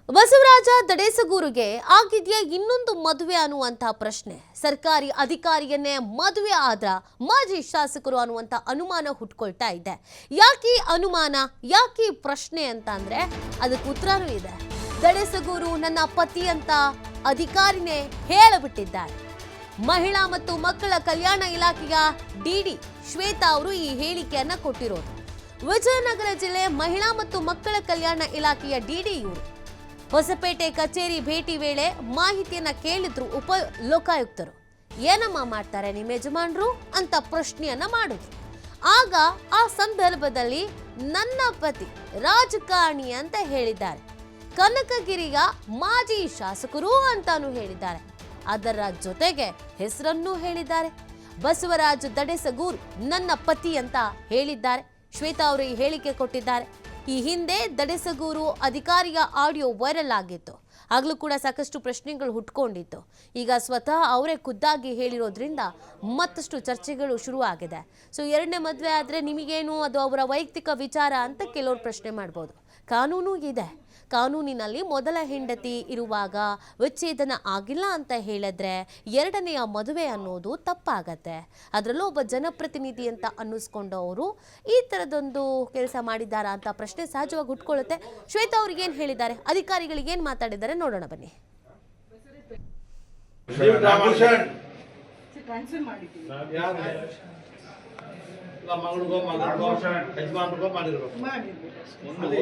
ಬಸವರಾಜ ದಡೇಸಗೂರಿಗೆ ಆಗಿದೆಯಾ ಇನ್ನೊಂದು ಮದುವೆ ಅನ್ನುವಂತ ಪ್ರಶ್ನೆ. ಸರ್ಕಾರಿ ಅಧಿಕಾರಿಯನ್ನೇ ಮದುವೆ ಆದ್ರ ಮಾಜಿ ಶಾಸಕರು ಅನ್ನುವಂತ ಅನುಮಾನ ಹುಟ್ಕೊಳ್ತಾ ಇದೆ. ಯಾಕೆ ಅನುಮಾನ, ಯಾಕೆ ಪ್ರಶ್ನೆ ಅಂತ ಅಂದ್ರೆ ಅದಕ್ಕೆ ಉತ್ತರನೂ ಇದೆ. ದಡೇಸಗೂರು ನನ್ನ ಪತಿ ಅಂತ ಅಧಿಕಾರಿನೇ ಹೇಳಿಬಿಟ್ಟಿದ್ದಾರೆ. ಮಹಿಳಾ ಮತ್ತು ಮಕ್ಕಳ ಕಲ್ಯಾಣ ಇಲಾಖೆಯ ಡಿಡಿ ಶ್ವೇತಾ ಅವರು ಈ ಹೇಳಿಕೆಯನ್ನ ಕೊಟ್ಟಿರೋದು. ವಿಜಯನಗರ ಜಿಲ್ಲೆ ಮಹಿಳಾ ಮತ್ತು ಮಕ್ಕಳ ಕಲ್ಯಾಣ ಇಲಾಖೆಯ ಡಿಡಿ ಇವರು ಹೊಸಪೇಟೆ ಕಚೇರಿ ಭೇಟಿ ವೇಳೆ ಮಾಹಿತಿಯನ್ನ ಕೇಳಿದ್ರು ಉಪ ಲೋಕಾಯುಕ್ತರು. ಏನಮ್ಮ ಮಾಡ್ತಾರೆ ನಿಮ್ಮ ಯಜಮಾನರು ಅಂತ ಪ್ರಶ್ನೆಯನ್ನ ಮಾಡಿದ್ರು. ಆಗ ಆ ಸಂದರ್ಭದಲ್ಲಿ ನನ್ನ ಪತಿ ರಾಜಕಾರಣಿ ಅಂತ ಹೇಳಿದ್ದಾರೆ, ಕನಕಗಿರಿಯ ಮಾಜಿ ಶಾಸಕರು ಅಂತಾನು ಹೇಳಿದ್ದಾರೆ. ಅದರ ಜೊತೆಗೆ ಹೆಸರನ್ನು ಹೇಳಿದ್ದಾರೆ. ಬಸವರಾಜ ದಡೇಸಗೂರು ನನ್ನ ಪತಿ ಅಂತ ಹೇಳಿದ್ದಾರೆ. ಶ್ವೇತಾ ಅವರು ಈ ಹೇಳಿಕೆ ಕೊಟ್ಟಿದ್ದಾರೆ. ಈ ಹಿಂದೆ ದಡೇಸಗೂರು ಅಧಿಕಾರಿಯ ಆಡಿಯೋ ವೈರಲ್ ಆಗಿತ್ತು. ಆಗಲೂ ಕೂಡ ಸಾಕಷ್ಟು ಪ್ರಶ್ನೆಗಳು ಹುಟ್ಕೊಂಡಿತ್ತು. ಈಗ ಸ್ವತಃ ಅವರೇ ಖುದ್ದಾಗಿ ಹೇಳಿರೋದ್ರಿಂದ ಮತ್ತಷ್ಟು ಚರ್ಚೆಗಳು ಶುರುವಾಗಿದೆ. ಸೊ ಎರಡನೇ ಮದುವೆ ಆದರೆ ನಿಮಗೇನು, ಅದು ಅವರ ವೈಯಕ್ತಿಕ ವಿಚಾರ ಅಂತ ಕೆಲವರು ಪ್ರಶ್ನೆ ಮಾಡ್ಬೋದು. ಕಾನೂನು ಇದೆ. ಕಾನೂನಿನಲ್ಲಿ ಮೊದಲ ಹೆಂಡತಿ ಇರುವಾಗ ವಿಚ್ಛೇದನ ಆಗಿಲ್ಲ ಅಂತ ಹೇಳಿದ್ರೆ ಎರಡನೆಯ ಮದುವೆ ಅನ್ನೋದು ತಪ್ಪಾಗತ್ತೆ. ಅದರಲ್ಲೂ ಒಬ್ಬ ಜನಪ್ರತಿನಿಧಿ ಅಂತ ಅನ್ನಿಸ್ಕೊಂಡವರು ಈ ಥರದೊಂದು ಕೆಲಸ ಮಾಡಿದ್ದಾರಾ ಅಂತ ಪ್ರಶ್ನೆ ಸಹಜವಾಗಿ ಹುಟ್ಕೊಳ್ಳುತ್ತೆ. ಶ್ವೇತಾ ಅವ್ರಿಗೆ ಏನು ಹೇಳಿದ್ದಾರೆ, ಅಧಿಕಾರಿಗಳಿಗೆ ಏನು ಮಾತಾಡಿದ್ದಾರೆ ನೋಡೋಣ ಬನ್ನಿ.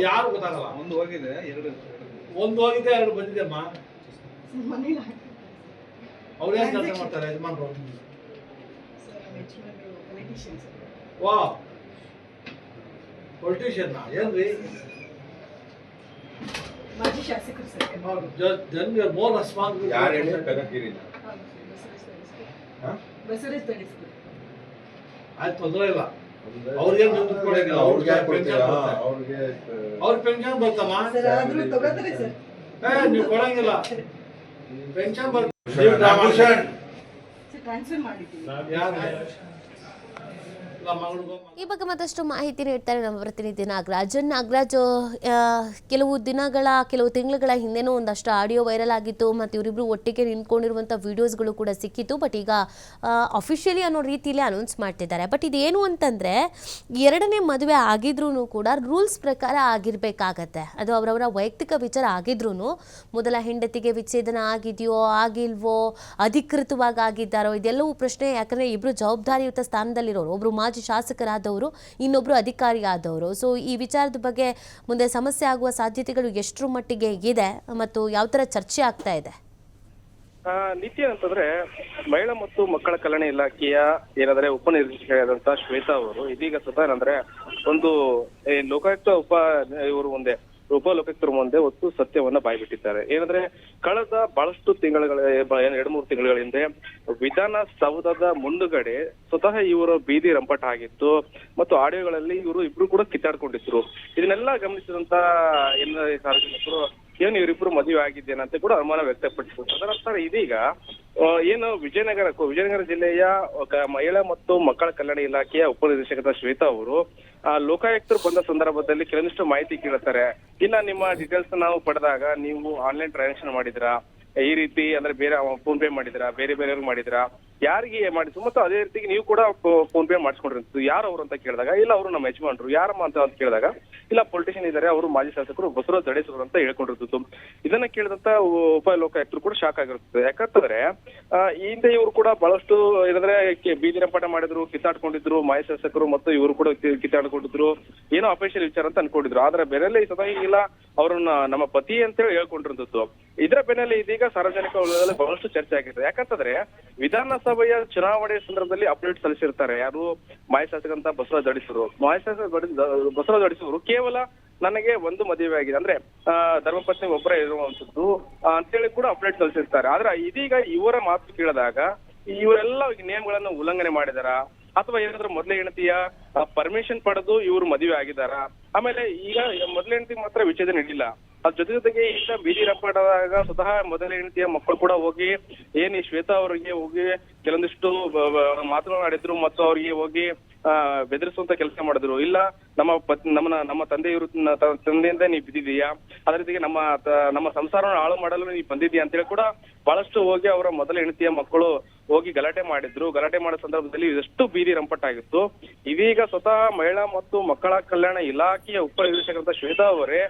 ಯಾರು ಗೊತ್ತಾಗಲ್ಲ. ಒಂದು ಹೋಗಿದೆ, ಎರಡು ಬಂದಿದೆ ಅಮ್ಮ. ಅವ್ರು ಏನ್ ಕೆಲಸ ಮಾಡ್ತಾರೆ ಯಜಮಾನ್ರು? ವಾ, ಪೊಲಿಟಿಷಿಯನ್ ಏನ್ರಿ? ಮಾಜಿ ಶಾಸಕರು ಸರ್. Jan more responsible. ಯಾರು ಹೇಳಿ? ಕನಕಗಿರಿನ ಬಸವರಾಜ್ ದಡೇಸಗೂರು. ಆಯ್ತು, ತೊಂದರೆ ಇಲ್ಲ. ಅವ್ರಿಗೆ ದುಡ್ಡು ಕೊಡಂಗಿಲ್ಲ. ಅವ್ರಿಗೆ ಪೆನ್ಷನ್ ಬರ್ತಮ್ಮ. ನೀವು ಕೊಡಂಗಿಲ್ಲ ಪೆನ್ಷನ್ ಬರ್ತದೆ. ಟ್ರಾನ್ಸ್ಫರ್ ಮಾಡಿದ್ದೀವಿ. ಈ ಬಗ್ಗೆ ಮತ್ತಷ್ಟು ಮಾಹಿತಿ ನೀಡ್ತಾರೆ ನಮ್ಮ ಪ್ರತಿನಿಧಿ ನಾಗರಾಜ್. ಕೆಲವು ತಿಂಗಳುಗಳ ಹಿಂದೆನೂ ಒಂದಷ್ಟು ಆಡಿಯೋ ವೈರಲ್ ಆಗಿತ್ತು ಮತ್ತು ಇವರಿಬ್ರು ಒಟ್ಟಿಗೆ ನಿಂತ್ಕೊಂಡಿರುವಂಥ ವಿಡಿಯೋಸ್ಗಳು ಕೂಡ ಸಿಕ್ಕಿತ್ತು. ಬಟ್ ಈಗ ಅಫಿಷಿಯಲಿ ಅನ್ನೋ ರೀತಿಯಲ್ಲಿ ಅನೌನ್ಸ್ ಮಾಡ್ತಿದ್ದಾರೆ. ಬಟ್ ಇದೇನು ಅಂತಂದರೆ, ಎರಡನೇ ಮದುವೆ ಆಗಿದ್ರೂ ಕೂಡ ರೂಲ್ಸ್ ಪ್ರಕಾರ ಆಗಿರಬೇಕಾಗತ್ತೆ. ಅದು ಅವರವರ ವೈಯಕ್ತಿಕ ವಿಚಾರ ಆಗಿದ್ರೂ ಮೊದಲ ಹೆಂಡತಿಗೆ ವಿಚ್ಛೇದನ ಆಗಿದೆಯೋ ಆಗಿಲ್ವೋ, ಅಧಿಕೃತವಾಗಿ ಆಗಿದ್ದಾರೋ, ಇದೆಲ್ಲವೂ ಪ್ರಶ್ನೆ. ಯಾಕಂದರೆ ಇಬ್ಬರು ಜವಾಬ್ದಾರಿಯುತ ಸ್ಥಾನದಲ್ಲಿರೋರು, ಒಬ್ಬರು ಮಾಜಿ ಶಾಸಕರಾದವರು, ಇನ್ನೊಬ್ರು ಅಧಿಕಾರಿ ಆದವರು. ಸೊ ಈ ವಿಚಾರದ ಬಗ್ಗೆ ಮುಂದೆ ಸಮಸ್ಯೆ ಆಗುವ ಸಾಧ್ಯತೆಗಳು ಎಷ್ಟರ ಮಟ್ಟಿಗೆ ಇದೆ ಮತ್ತು ಯಾವ ತರ ಚರ್ಚೆ ಆಗ್ತಾ ಇದೆ? ನೀತಿ ಅಂತಂದ್ರೆ, ಮಹಿಳಾ ಮತ್ತು ಮಕ್ಕಳ ಕಲ್ಯಾಣ ಇಲಾಖೆಯ ಏನಂದ್ರೆ ಉಪನಿರ್ದೇಶಕರಾದಂತಹ ಶ್ವೇತಾ ಅವರು ಇದೀಗ ಸ್ವತಃ ಏನಂದ್ರೆ ಒಂದು ಲೋಕಾಯುಕ್ತ ಇವರು ಮುಂದೆ ಉಪಲೋಕಾಯುಕ್ತರ ಮುಂದೆ ಹೊತ್ತು ಸತ್ಯವನ್ನ ಬಾಯ್ಬಿಟ್ಟಿದ್ದಾರೆ. ಏನಂದ್ರೆ ಕಳೆದ ಬಹಳಷ್ಟು ತಿಂಗಳುಗಳ 2-3 ತಿಂಗಳ ಹಿಂದೆ ವಿಧಾನಸೌಧದ ಮುಂದುಗಡೆ ಸ್ವತಃ ಇವರು ಬೀದಿ ರಂಪಾಟ ಆಗಿತ್ತು ಮತ್ತು ಆಡಿಯೋಗಳಲ್ಲಿ ಇವರು ಇಬ್ರು ಕೂಡ ಕಿತ್ತಾಡ್ಕೊಂಡಿದ್ರು. ಇದನ್ನೆಲ್ಲ ಗಮನಿಸಿದಂತ ಸಾರ್ವಜನಿಕರು ಏನು ಇವರಿಬ್ರು ಮದುವೆ ಆಗಿದ್ದೇನಂತ ಕೂಡ ಅನುಮಾನ ವ್ಯಕ್ತಪಡಿಸಿದ್ರು. ಅದರ ಇದೀಗ ಏನು ವಿಜಯನಗರ ಜಿಲ್ಲೆಯ ಮಹಿಳಾ ಮತ್ತು ಮಕ್ಕಳ ಕಲ್ಯಾಣ ಇಲಾಖೆಯ ಉಪನಿರ್ದೇಶಕರಾದ ಶ್ವೇತಾ ಅವರು ಲೋಕಾಯುಕ್ತರು ಬಂದ ಸಂದರ್ಭದಲ್ಲಿ ಕೆಲವೊಂದಿಷ್ಟು ಮಾಹಿತಿ ಕೇಳುತ್ತಾರೆ. ಇಲ್ಲ, ನಿಮ್ಮ ಡೀಟೇಲ್ಸ್ ನಾವು ಪಡೆದಾಗ ನೀವು ಆನ್ಲೈನ್ ಟ್ರಾನ್ಸಾಕ್ಷನ್ ಮಾಡಿದ್ರಾ, ಈ ರೀತಿ ಅಂದ್ರೆ ಬೇರೆ ಫೋನ್ ಪೇ ಮಾಡಿದ್ರಾ, ಬೇರೆಯವ್ರಿಗೆ ಮಾಡಿದ್ರಾ, ಯಾರಿಗೆ ಮಾಡಿದ್ರು, ಮತ್ತು ಅದೇ ರೀತಿ ನೀವು ಕೂಡ ಫೋನ್ ಪೇ ಮಾಡಿಸ್ಕೊಂಡಿರ್ತೀವಿ. ಯಾರು ಅವರು ಅಂತ ಕೇಳಿದಾಗ, ಇಲ್ಲ ಅವರು ನಮ್ಮ ಯಜಮಾನ್ರು. ಯಾರಮ್ಮ ಅಂತ ಕೇಳಿದಾಗ, ಇಲ್ಲ ಪೊಲಿಟಿಷಿಯನ್ ಇದ್ದಾರೆ, ಅವರು ಮಾಜಿ ಶಾಸಕರು ಬಸವರಾಜ ದಡೇಸಗೂರು ಅಂತ ಹೇಳ್ಕೊಂಡಿರ್ತಿತ್ತು. ಇದನ್ನ ಕೇಳಿದಂತ ಉಪ ಲೋಕಾಯುಕ್ತರು ಕೂಡ ಶಾಕ್ ಆಗಿರ್ತದೆ. ಯಾಕಂತಂದ್ರೆ ಈ ಹಿಂದೆ ಇವರು ಕೂಡ ಬಹಳಷ್ಟು ಏನಂದ್ರೆ ಬೀದಿ ರಂಪಾಟ ಮಾಡಿದ್ರು, ಕಿತ್ತಾಡ್ಕೊಂಡಿದ್ರು, ಮಾಜಿ ಶಾಸಕರು ಮತ್ತು ಇವರು ಕೂಡ ಕಿತ್ತಾಡ್ಕೊಂಡಿದ್ರು. ಏನೋ ಅಫಿಷಿಯಲ್ ವಿಚಾರ ಅಂತ ಅನ್ಕೊಂಡಿದ್ರು. ಆದ್ರೆ ಬೆನ್ನಲ್ಲೇ ಸದಾ ಇಲ್ಲ ಅವ್ರನ್ನ ನಮ್ಮ ಪತಿ ಅಂತೇಳಿ ಹೇಳ್ಕೊಂಡಿರ್ತದ್ದು. ಇದರ ಬೆನ್ನಲ್ಲೇ ಇದೀಗ ಸಾರ್ವಜನಿಕ ವಲಯದಲ್ಲಿ ಬಹಳಷ್ಟು ಚರ್ಚೆ ಆಗಿದೆ. ಯಾಕಂತಂದ್ರೆ ವಿಧಾನಸಭೆಯ ಚುನಾವಣೆ ಸಂದರ್ಭದಲ್ಲಿ ಅಪ್ಡೇಟ್ ಸಲ್ಲಿಸಿರ್ತಾರೆ ಯಾರು, ಮಾಜಿ ಶಾಸಕರಂತ ಬಸವರಾಜ ದಡೇಸಗೂರು. ಮಾಜಿ ಶಾಸಕ ಬಸವರಾಜ ದಡೇಸಗೂರು ಕೇವಲ ನನಗೆ ಒಂದು ಮದುವೆ ಆಗಿದೆ, ಅಂದ್ರೆ ಧರ್ಮಪತ್ನಿ ಒಬ್ಬರೇ ಇರುವಂತದ್ದು ಅಂತೇಳಿ ಕೂಡ ಅಪ್ಡೇಟ್ ಸಲ್ಲಿಸಿರ್ತಾರೆ. ಆದ್ರೆ ಇದೀಗ ಇವರ ಮಾತು ಕೇಳಿದಾಗ ಇವರೆಲ್ಲ ನೇಮ್ಗಳನ್ನು ಉಲ್ಲಂಘನೆ ಮಾಡಿದಾರ ಅಥವಾ ಏನಾದ್ರೂ ಮೊದಲೇ ಹೆಂಡತಿಯ ಪರ್ಮಿಷನ್ ಪಡೆದು ಇವರು ಮದುವೆ ಆಗಿದಾರ? ಆಮೇಲೆ ಈಗ ಮೊದಲೇ ಹೆಂಡತಿ ಮಾತ್ರ ವಿಚ್ಛೇದನ ನೀಡಿಲ್ಲ, ಅದ್ರ ಜೊತೆಗೆ ಈಗ ಬೀದಿ ರಂಪಾಟದಾಗ ಸ್ವತಃ ಮೊದಲ ಹೆಂಡತಿಯ ಮಕ್ಕಳು ಕೂಡ ಹೋಗಿ ಈ ಶ್ವೇತಾ ಅವರಿಗೆ ಹೋಗಿ ಕೆಲವೊಂದಿಷ್ಟು ಮಾತುಗಳನ್ನಾಡಿದ್ರು ಮತ್ತು ಅವ್ರಿಗೆ ಹೋಗಿ ಬೆದರಿಸುವಂತ ಕೆಲಸ ಮಾಡಿದ್ರು. ಇಲ್ಲ ನಮ್ಮ ತಂದೆಯವರು ತಂದೆಯಿಂದ ನೀ ಬಿದ್ದಿದೀಯಾ, ಅದ್ರ ಜೊತೆಗೆ ನಮ್ಮ ಸಂಸಾರವನ್ನು ಹಾಳು ಮಾಡಲು ನೀ ಬಂದಿದ್ಯಾ ಅಂತೇಳಿ ಕೂಡ ಬಹಳಷ್ಟು ಹೋಗಿ ಅವರ ಮೊದಲ ಹೆಂಡತಿಯ ಮಕ್ಕಳು ಹೋಗಿ ಗಲಾಟೆ ಮಾಡಿದ್ರು. ಗಲಾಟೆ ಮಾಡೋ ಸಂದರ್ಭದಲ್ಲಿ ಎಷ್ಟು ಬೀದಿ ರಂಪಟ್ಟಾಗಿತ್ತು. ಇದೀಗ ಸ್ವತಃ ಮಹಿಳಾ ಮತ್ತು ಮಕ್ಕಳ ಕಲ್ಯಾಣ ಇಲಾಖೆಯ ಉಪನಿರ್ದೇಶಕರಾದ ಶ್ವೇತಾ ಅವರೇ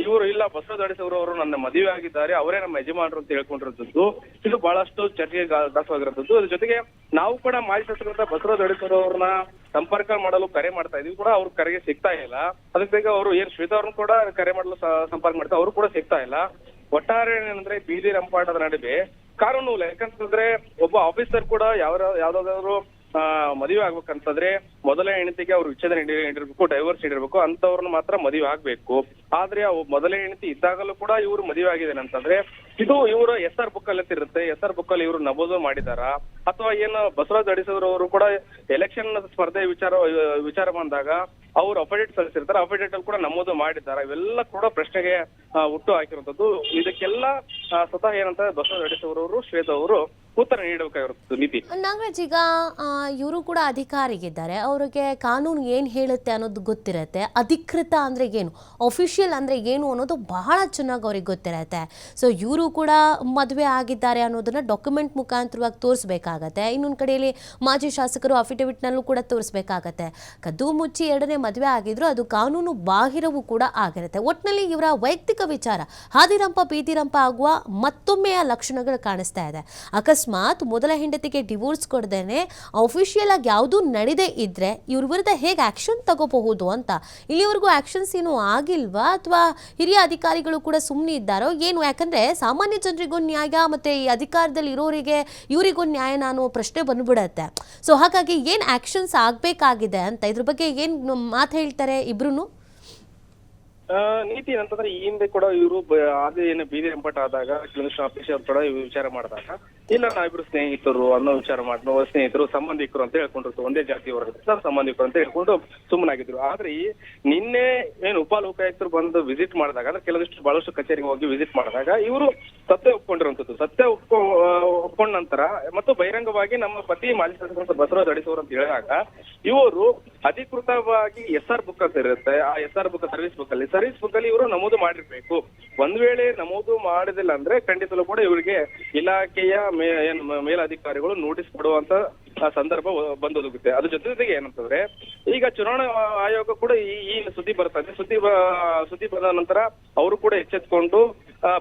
ಇವರು ಇಲ್ಲ ಬಸವರಾಜ ಅಡಿಸೂರು ಅವರು ನನ್ನ ಮದುವೆ ಆಗಿದ್ದಾರೆ, ಅವರೇ ನಮ್ಮ ಯಜಮಾನರು ಅಂತ ಹೇಳ್ಕೊಂಡಿರೋದು ಇದು ಬಹಳಷ್ಟು ಚರ್ಚೆಗೆ ದಾಸವಾಗಿರೋದು. ಅದ್ರ ಜೊತೆಗೆ ನಾವು ಕೂಡ ಮಾಜಿ ಶಾಸಕರಾದ ಬಸವರಾಜ ಅಡಿಸೂರು ಅವ್ರನ್ನ ಸಂಪರ್ಕ ಮಾಡಲು ಕರೆ ಮಾಡ್ತಾ ಇದೀವಿ ಕೂಡ ಅವ್ರ ಕರೆಗೆ ಸಿಗ್ತಾ ಇಲ್ಲ. ಅದಕ್ಕೆ ಬೇಗ ಅವರು ಶ್ವೇತಾ ಅವ್ರನ್ನ ಕೂಡ ಕರೆ ಮಾಡಲು ಸಂಪರ್ಕ ಮಾಡ್ತಾರೆ, ಅವರು ಕೂಡ ಸಿಗ್ತಾ ಇಲ್ಲ. ಒಟ್ಟಾರೆ ಏನಂದ್ರೆ ಬೀದಿ ರಂಪಾಟದ ನಡುವೆ ಕಾನೂನು ಯಾಕಂತಂದ್ರೆ ಒಬ್ಬ ಆಫೀಸರ್ ಕೂಡ ಯಾವ್ದಾದ್ರು ಮದುವೆ ಆಗ್ಬೇಕಂತಂದ್ರೆ ಮೊದಲ ಹೆಂಡತಿಗೆ ಅವ್ರು ವಿಚ್ಛೇದನ ನೀಡಿರ್ಬೇಕು, ಡೈವರ್ಸ್ ನೀಡಿರ್ಬೇಕು, ಅಂತವ್ರನ್ನ ಮಾತ್ರ ಮದುವೆ ಆಗ್ಬೇಕು. ಆದ್ರೆ ಮೊದಲ ಹೆಂಡತಿ ಇದ್ದಾಗಲೂ ಕೂಡ ಇವ್ರು ಮದುವೆ ಆಗಿದ್ದೇನೆ ಅಂತಂದ್ರೆ ಇದು ಇವರು SR ಬುಕ್ ಅಲ್ಲಿ ಇರುತ್ತೆ. SR ಬುಕ್ ಅಲ್ಲಿ ಇವರು ನಮೂದು ಮಾಡಿದಾರ ಅಥವಾ ಏನು ಬಸವರಾಜ ಅಡಿಸೂರು ಅವರು ಕೂಡ ಎಲೆಕ್ಷನ್ ಸ್ಪರ್ಧೆ ವಿಚಾರ ಬಂದಾಗ ಅವ್ರು ಅಫಿಡೇಟ್ ಸಲ್ಲಿಸಿರ್ತಾರೆ, ಅಫಿಡೇಟ್ ಅಲ್ಲಿ ಕೂಡ ನಮೂದು ಮಾಡಿದ್ದಾರೆ. ಇವೆಲ್ಲ ಕೂಡ ಪ್ರಶ್ನೆಗೆ ಹುಟ್ಟು ಹಾಕಿರುವಂತದ್ದು. ಇದಕ್ಕೆಲ್ಲ ಸ್ವತಃ ಏನಂತ ಬಸವರಾಜ ಅಡಿಸೂರು ಅವರು ಶ್ವೇತಾ ಅವರು ಉತ್ತರ ನೀಡಬೇಕಾಗಿರುತ್ತೆ. ನೀತಿ ನಾಗರಾಜ್, ಈಗ ಇವರು ಕೂಡ ಅಧಿಕಾರಿಗಿದ್ದಾರೆ, ಅವರಿಗೆ ಕಾನೂನು ಏನು ಹೇಳುತ್ತೆ ಅನ್ನೋದು ಗೊತ್ತಿರತ್ತೆ. ಅಧಿಕೃತ ಅಂದರೆ ಏನು, ಅಫಿಷಿಯಲ್ ಅಂದರೆ ಏನು ಅನ್ನೋದು ಬಹಳ ಚೆನ್ನಾಗಿ ಅವ್ರಿಗೆ ಗೊತ್ತಿರತ್ತೆ. ಸೊ ಇವರು ಕೂಡ ಮದುವೆ ಆಗಿದ್ದಾರೆ ಅನ್ನೋದನ್ನ ಡಾಕ್ಯುಮೆಂಟ್ ಮುಖಾಂತರವಾಗಿ ತೋರಿಸ್ಬೇಕಾಗತ್ತೆ. ಇನ್ನೊಂದು ಕಡೆಯಲ್ಲಿ ಮಾಜಿ ಶಾಸಕರು ಅಫಿಡವಿಟ್ನಲ್ಲೂ ಕೂಡ ತೋರಿಸ್ಬೇಕಾಗತ್ತೆ. ಕದ್ದು ಮುಚ್ಚಿ ಎರಡನೇ ಮದುವೆ ಆಗಿದ್ರು ಅದು ಕಾನೂನು ಬಾಹಿರವೂ ಕೂಡ ಆಗಿರುತ್ತೆ. ಒಟ್ಟಿನಲ್ಲಿ ಇವರ ವೈಯಕ್ತಿಕ ವಿಚಾರ ಹಾದಿರಂಪ ಬೀದಿರಂಪ ಆಗುವ ಮತ್ತೊಮ್ಮೆಯ ಲಕ್ಷಣಗಳು ಕಾಣಿಸ್ತಾ ಇದೆ. ಅಕಸ್ಮಾತ್ ಮೊದಲ ಹೆಂಡತಿಗೆ ಡಿವೋರ್ಸ್ ಕೊಡದೇನೆ ಅಫಿಷಿಯಲ್ ಆಗಿ ಯಾವುದೂ ನಡೆದೇ ಇದ್ರೆ ಇವ್ರ ವಿರುದ್ಧ ಹೇಗೆ ಆಕ್ಷನ್ ತಗೋಬಹುದು ಅಂತ. ಇಲ್ಲಿವರೆಗೂ ಆಕ್ಷನ್ಸ್ ಏನು ಆಗಿಲ್ವಾ ಅಥವಾ ಹಿರಿಯ ಅಧಿಕಾರಿಗಳು ಕೂಡ ಸುಮ್ಮನೆ ಇದ್ದಾರೋ ಏನು? ಯಾಕಂದ್ರೆ ಸಾಮಾನ್ಯ ಜನರಿಗೊಂದು ನ್ಯಾಯ ಮತ್ತೆ ಈ ಅಧಿಕಾರದಲ್ಲಿ ಇರೋರಿಗೆ ಇವರಿಗೊಂದು ನ್ಯಾಯ ಅನ್ನೋ ಪ್ರಶ್ನೆ ಬಂದ್ಬಿಡತ್ತೆ. ಸೊ ಹಾಗಾಗಿ ಏನು ಆಕ್ಷನ್ಸ್ ಆಗಬೇಕಾಗಿದೆ ಅಂತ ಇದ್ರ ಬಗ್ಗೆ ಏನು ಮಾತು ಹೇಳ್ತಾರೆ ಇಬ್ರು? ನೀತಿ ಏನಂತಂದ್ರೆ ಈ ಹಿಂದೆ ಕೂಡ ಇವರು ಅದೇ ಏನು ಬೀದಿ ರಂಪಾಟ ಆದಾಗ ಕೆಲವೊಂದಿಷ್ಟು ಆಫೀಸರ್ ಕೂಡ ವಿಚಾರ ಮಾಡಿದಾಗ ಇಲ್ಲ ನಾವಿಬ್ರು ಸ್ನೇಹಿತರು ಅನ್ನೋ ವಿಚಾರ ಮಾಡಿ ಸ್ನೇಹಿತರು ಸಂಬಂಧಿಕರು ಅಂತ ಹೇಳ್ಕೊಂಡಿರ್ತು, ಒಂದೇ ಜಾತಿಯವರ ಸಂಬಂಧಿಕರು ಅಂತ ಹೇಳ್ಕೊಂಡು ಸುಮ್ಮನಾಗಿದ್ರು. ಆದ್ರೆ ನಿನ್ನೆ ಏನು ಉಪಲೋಕಾಯುಕ್ತರು ಬಂದು ವಿಸಿಟ್ ಮಾಡಿದಾಗ ಅಂದ್ರೆ ಕೆಲವೊಂದಿಷ್ಟು ಬಹಳಷ್ಟು ಕಚೇರಿಗೆ ಹೋಗಿ ವಿಸಿಟ್ ಮಾಡಿದಾಗ ಇವರು ಸತ್ಯ ಒಪ್ಕೊಂಡಿರುವಂತದ್ದು. ಸತ್ಯ ಒಪ್ಕೊಂಡ ನಂತರ ಮತ್ತು ಬಹಿರಂಗವಾಗಿ ನಮ್ಮ ಪತಿ ಮಾಜಿ ಶಾಸಕ ಬಸವರಾಜ ಅಡಿಸೂರು ಅಂತ ಹೇಳಿದಾಗ ಇವರು ಅಧಿಕೃತವಾಗಿ SR ಬುಕ್ ಅಂತ ಇರುತ್ತೆ. ಆ SR ಬುಕ್ ಸರ್ವಿಸ್ ಬುಕ್ ಅಲ್ಲಿ ಇವರು ನಮೂದು ಮಾಡಿರ್ಬೇಕು. ಒಂದ್ ವೇಳೆ ನಮೂದು ಮಾಡಿದಿಲ್ಲ ಅಂದ್ರೆ ಖಂಡಿತಲೂ ಕೂಡ ಇವರಿಗೆ ಇಲಾಖೆಯ ಮೇಲಧಿಕಾರಿಗಳು ನೋಟಿಸ್ ಕೊಡುವಂತ ಸಂದರ್ಭ ಬಂದೊದಗುತ್ತೆ. ಅದ್ರ ಜೊತೆಗೆ ಏನಂತಂದ್ರೆ ಈಗ ಚುನಾವಣಾ ಆಯೋಗ ಕೂಡ ಈ ಸುದ್ದಿ ಬರ್ತದೆ. ಸುದ್ದಿ ಬಂದ ನಂತರ ಅವರು ಕೂಡ ಎಚ್ಚೆತ್ಕೊಂಡು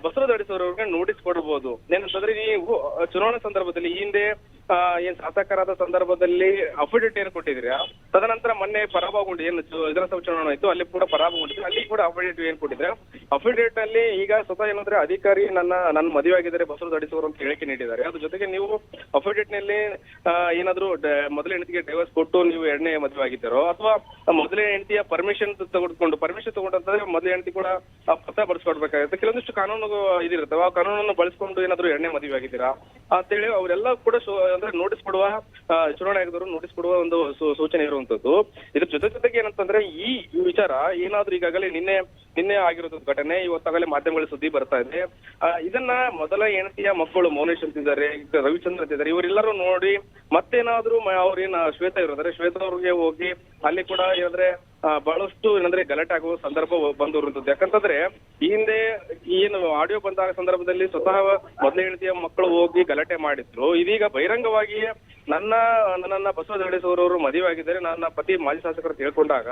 ಬಸವರಾಜ ಅಡಿಸೂರು ಅವ್ರಿಗೆ ನೋಟಿಸ್ ಕೊಡಬಹುದು. ಏನಂತಂದ್ರೆ ನೀವು ಚುನಾವಣಾ ಸಂದರ್ಭದಲ್ಲಿ ಈ ಹಿಂದೆ ಏನ್ ಶಾಸಕರಾದ ಸಂದರ್ಭದಲ್ಲಿ ಅಫಿಡೇಟ್ ಏನು ಕೊಟ್ಟಿದ್ದೀರಾ, ತದನಂತರ ಮೊನ್ನೆ ಪರಾಭವಗೊಂಡು ಏನು ವಿಧಾನಸಭಾ ಚುನಾವಣೆ ಆಯ್ತು ಅಲ್ಲಿ ಕೂಡ ಪರಾಭವಗೊಂಡಿದ್ರು, ಅಲ್ಲಿ ಕೂಡ ಅಫಿಡೇಟ್ ಏನ್ ಕೊಟ್ಟಿದ್ರೆ ಅಫಿಡೇಟ್ ಅಲ್ಲಿ ಈಗ ಸ್ವತಃ ಏನಂದ್ರೆ ಅಧಿಕಾರಿ ನನ್ನ ಮದುವೆ ಆಗಿದ್ದಾರೆ ಬಸವರಾಜ ಅಡಿಸೂರು ಅಂತ ಹೇಳಿಕೆ ನೀಡಿದ್ದಾರೆ. ಅದ್ರ ಜೊತೆಗೆ ನೀವು ಅಫಿಡೇಟ್ ನಲ್ಲಿ ಏನಾದ್ರು ಮೊದಲ ಹೆಂಡತಿಗೆ ಡೈವರ್ಸ್ ಕೊಟ್ಟು ನೀವು ಎರಡನೇ ಮದುವೆ ಆಗಿದ್ದಾರೋ ಅಥವಾ ಮೊದಲನೇ ಹೆಂಡತಿಯ ಪರ್ಮಿಷನ್ ತಗೊಂಡಂತಂದ್ರೆ ಮೊದಲ ಹೆಂಡತಿ ಕೂಡ ಪತ್ರ ಬಳಸ್ಕೊಡ್ಬೇಕಾಗುತ್ತೆ. ಕೆಲವೊಂದಿಷ್ಟು ಕಾನೂನು ಇದಿರುತ್ತೆ, ಆ ಕಾನೂನನ್ನು ಬಳಸ್ಕೊಂಡು ಏನಾದ್ರು ಎರಡನೇ ಮದುವೆ ಆಗಿದ್ದೀರಾ ಅಂತೇಳಿ ಅವರೆಲ್ಲ ಕೂಡ ಅಂದ್ರೆ ನೋಟಿಸ್ ಕೊಡುವ ಚುನಾವಣಾ ಆಯೋಗದವರು ನೋಟಿಸ್ ಕೊಡುವ ಒಂದು ಸೂಚನೆ ಇರುವಂತದ್ದು. ಇದ್ರ ಜೊತೆಗೆ ಏನಂತಂದ್ರೆ ಈ ವಿಚಾರ ಏನಾದ್ರೂ ಈಗಾಗಲೇ ನಿನ್ನೆ ಆಗಿರೋದು ಘಟನೆ ಇವತ್ತಾಗಲೇ ಮಾಧ್ಯಮಗಳ ಸುದ್ದಿ ಬರ್ತಾ ಇದೆ. ಇದನ್ನ ಮೊದಲ ಹೆಂಡತಿಯ ಮಕ್ಕಳು ಮೌನೇಶ್ ಅಂತಿದ್ದಾರೆ, ರವಿಚಂದ್ರ ಅಂತಿದ್ದಾರೆ, ಇವರೆಲ್ಲರೂ ನೋಡಿ ಮತ್ತೇನಾದ್ರೂ ಅವ್ರೇನ ಶ್ವೇತಾ ಇರೋದ್ರೆ ಶ್ವೇತಾ ಅವ್ರಿಗೆ ಹೋಗಿ ಅಲ್ಲಿ ಕೂಡ ಏನಂದ್ರೆ ಬಹಳಷ್ಟು ಏನಂದ್ರೆ ಗಲಾಟೆ ಆಗುವ ಸಂದರ್ಭ ಬಂದಿರುವಂತದ್ದು. ಯಾಕಂತಂದ್ರೆ ಈ ಹಿಂದೆ ಏನು ಆಡಿಯೋ ಬಂದಾಗ ಸಂದರ್ಭದಲ್ಲಿ ಸ್ವತಃ ಮೊದಲ ಹೆಂಡತಿಯ ಮಕ್ಕಳು ಹೋಗಿ ಗಲಾಟೆ ಮಾಡಿದ್ರು. ಇದೀಗ ಬಹಿರಂಗವಾಗಿ ನನ್ನನ್ನ ಬಸವರಾಜ ಅಡಿಸೂರು ಅವರು ಮದುವೆ ಆಗಿದ್ದಾರೆ, ನನ್ನ ಪತಿ ಮಾಜಿ ಶಾಸಕರು ತಿಳ್ಕೊಂಡಾಗ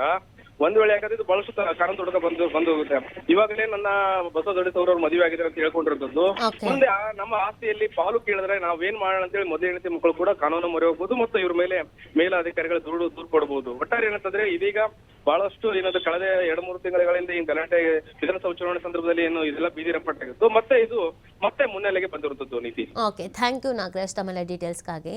ಒಂದ್ ವೇಳೆ ಯಾಕಂದ್ರೆ ಇದು ಬಹಳಷ್ಟು ಕಾನೂನು ತೊಡಕ ಬಂದು ಹೋಗುತ್ತೆ. ಇವಾಗಲೇ ನನ್ನ ಬಸವರಾಜ ಅಡಿಸೂರು ಅವರು ಮದುವೆ ಆಗಿದ್ದಾರೆ ಅಂತ ಹೇಳ್ಕೊಂಡಿರೋದು. ಮುಂದೆ ನಮ್ಮ ಆಸ್ತಿಯಲ್ಲಿ ಪಾಲು ಕೇಳಿದ್ರೆ ನಾವೇನ್ ಮಾಡೋಣ ಅಂತ ಹೇಳಿ ಮೊದಲ ಹೆಂಡತಿ ಮಕ್ಕಳು ಕೂಡ ಕಾನೂನು ಮೊರೆ ಹೋಗ್ಬೋದು ಮತ್ತು ಇವ್ರ ಮೇಲೆ ಮೇಲಾಧಿಕಾರಿಗಳು ದೂರು ಕೊಡಬಹುದು. ಒಟ್ಟಾರೆ ಏನಂತಂದ್ರೆ ಇದೀಗ ಬಹಳಷ್ಟು ಏನಾದ್ರು ಕಳೆದ 2-3 ತಿಂಗಳಿಂದ ಈ ಗಲಾಟೆ ವಿಧಾನಸಭಾ ಚುನಾವಣೆ ಸಂದರ್ಭದಲ್ಲಿ ಏನು ಇದೆಲ್ಲ ಬೀದಿ ರಂಪಾಟಾಗಿತ್ತು, ಮತ್ತೆ ಮುನ್ನೆಲೆಗೆ ಬಂದಿರುವಂತದ್ದು. ನೀತಿ ಓಕೆ, ಥ್ಯಾಂಕ್ ಯು ನಾಗರಾಜ್ ತಮ್ಮೆಲ್ಲ ಡೀಟೇಲ್ಸ್ಗಾಗಿ.